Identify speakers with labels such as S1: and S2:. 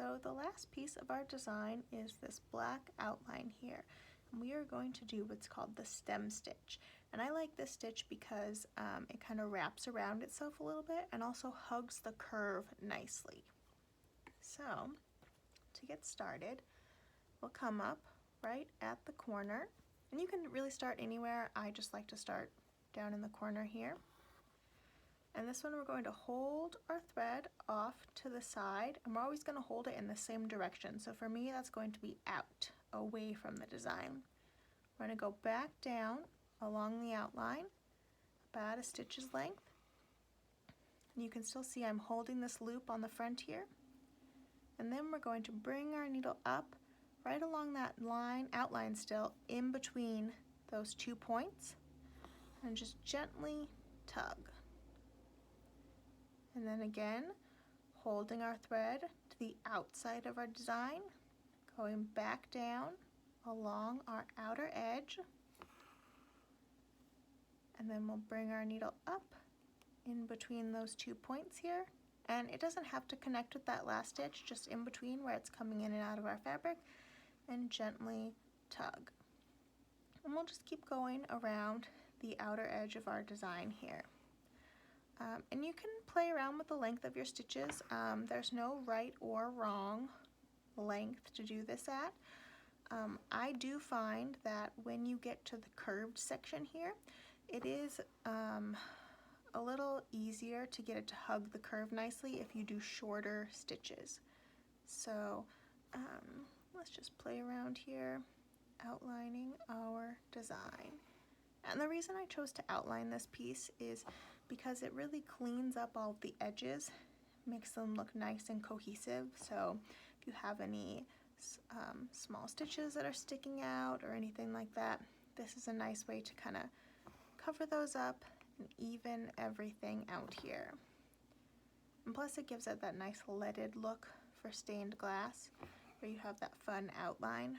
S1: So the last piece of our design is this black outline here. And we are going to do what's called the stem stitch. And I like this stitch because it kind of wraps around itself a little bit and also hugs the curve nicely. So to get started, we'll come up right at the corner. And you can really start anywhere. I just like to start down in the corner here. And this one we're going to hold our thread off to the side, and we're always going to hold it in the same direction. So for me, that's going to be out, away from the design. We're going to go back down along the outline, about a stitch's length. And you can still see I'm holding this loop on the front here. And then we're going to bring our needle up right along that line, outline still, in between those 2 points, and just gently tug. And then again, holding our thread to the outside of our design, going back down along our outer edge, and then we'll bring our needle up in between those 2 points here. And it doesn't have to connect with that last stitch, just in between where it's coming in and out of our fabric, and gently tug. And we'll just keep going around the outer edge of our design here. And you can play around with the length of your stitches. There's no right or wrong length to do this at. I do find that when you get to the curved section here, it is a little easier to get it to hug the curve nicely if you do shorter stitches. So let's just play around here, outlining our design. And the reason I chose to outline this piece is because it really cleans up all of the edges, makes them look nice and cohesive. So if you have any small stitches that are sticking out or anything like that, this is a nice way to kind of cover those up and even everything out here. And plus it gives it that nice leaded look for stained glass, where you have that fun outline.